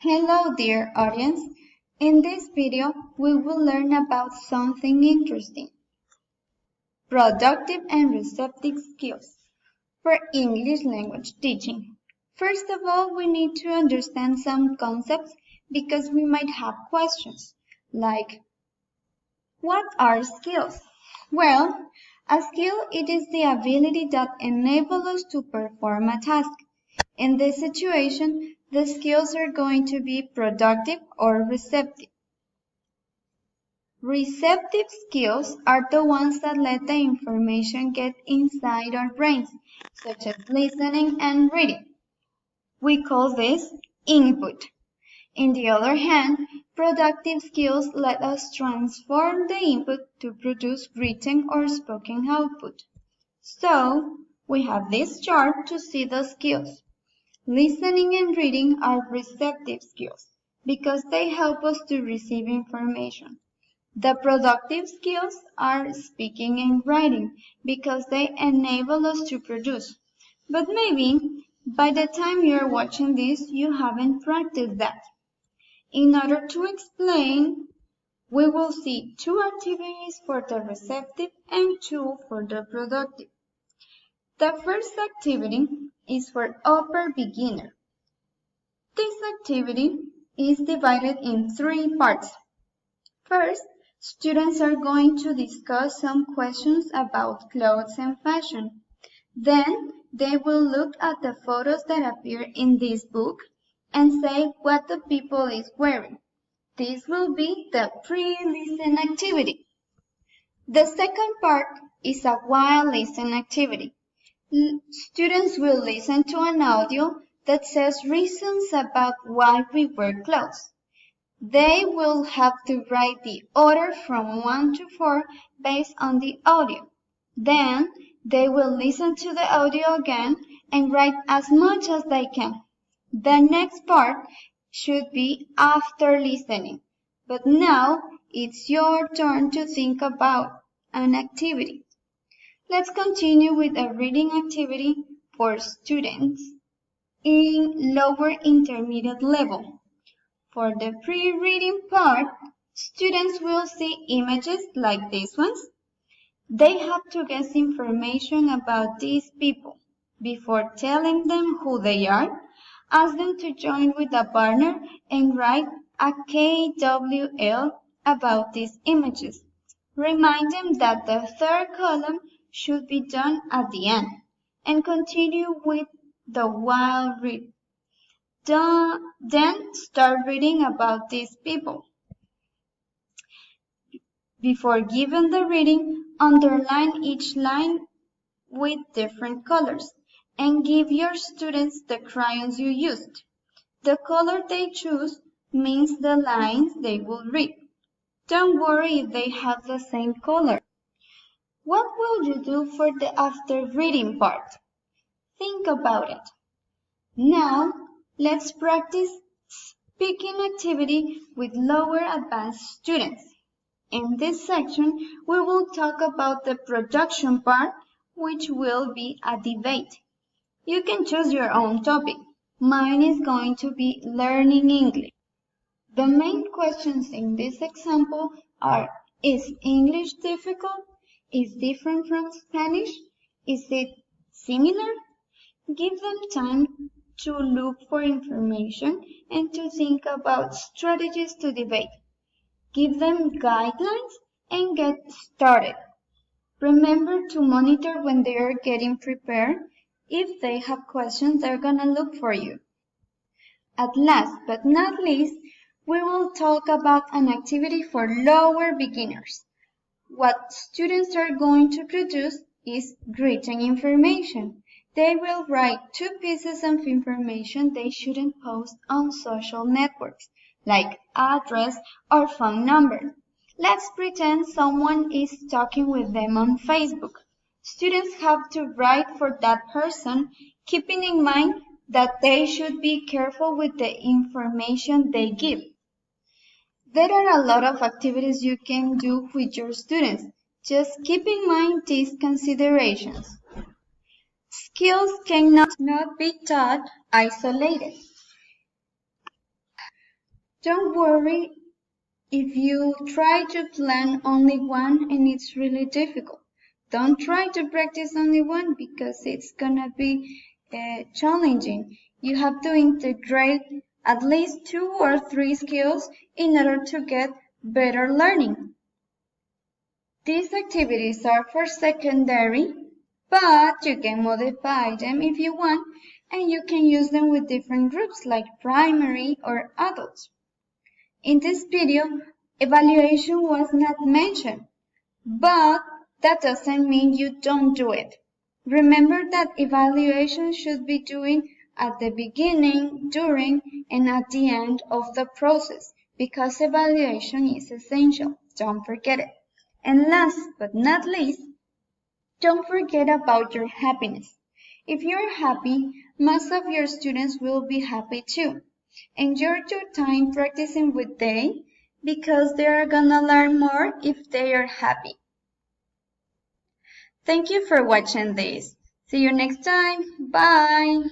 Hello dear audience. In this video, we will learn about something interesting. Productive and receptive skills for English language teaching. First of all, we need to understand some concepts because we might have questions like, what are skills? Well, a skill it is the ability that enables us to perform a task. In this situation, the skills are going to be productive or receptive. Receptive skills are the ones that let the information get inside our brains, such as listening and reading. We call this input. On the other hand, productive skills let us transform the input to produce written or spoken output. So, we have this chart to see the skills. Listening and reading are receptive skills because they help us to receive information. The productive skills are speaking and writing because they enable us to produce. But maybe by the time you're watching this, you haven't practiced that. In order to explain, we will see two activities for the receptive and two for the productive. The first activity is for upper beginner. This activity is divided in three parts. First, students are going to discuss some questions about clothes and fashion. Then, they will look at the photos that appear in this book and say what the people is wearing. This will be the pre-listen activity. The second part is a while listen activity. Students will listen to an audio that says reasons about why we wear clothes. They will have to write the order from 1 to 4 based on the audio. Then they will listen to the audio again and write as much as they can. The next part should be after listening. But now it's your turn to think about an activity. Let's continue with a reading activity for students in lower intermediate level. For the pre-reading part, students will see images like these ones. They have to guess information about these people. Before telling them who they are, ask them to join with a partner and write a KWL about these images. Remind them that the third column should be done at the end, and continue with the while read. Then start reading about these people. Before giving the reading, underline each line with different colors and give your students the crayons you used. The color they choose means the lines they will read. Don't worry if they have the same color. What will you do for the after reading part? Think about it. Now, let's practice speaking activity with lower advanced students. In this section, we will talk about the production part, which will be a debate. You can choose your own topic. Mine is going to be learning English. The main questions in this example are, is English difficult? Is different from Spanish? Is it similar? Give them time to look for information and to think about strategies to debate. Give them guidelines and get started. Remember to monitor when they are getting prepared. If they have questions, they're going to look for you. At last but not least, we will talk about an activity for lower beginners. What students are going to produce is written information. They will write 2 pieces of information they shouldn't post on social networks, like address or phone number. Let's pretend someone is talking with them on Facebook. Students have to write for that person, keeping in mind that they should be careful with the information they give. There are a lot of activities you can do with your students. Just keep in mind these considerations. Skills cannot be taught isolated. Don't worry if you try to plan only one and it's really difficult. Don't try to practice only one because it's gonna be challenging. You have to integrate at least 2 or 3 skills in order to get better learning. These activities are for secondary, but you can modify them if you want, and you can use them with different groups like primary or adults. In this video, evaluation was not mentioned, but that doesn't mean you don't do it. Remember that evaluation should be doing at the beginning, during, and at the end of the process, because evaluation is essential. Don't forget it. And last but not least, don't forget about your happiness. If you're happy, most of your students will be happy too. Enjoy your time practicing with them because they are gonna learn more if they are happy. Thank you for watching this. See you next time. Bye.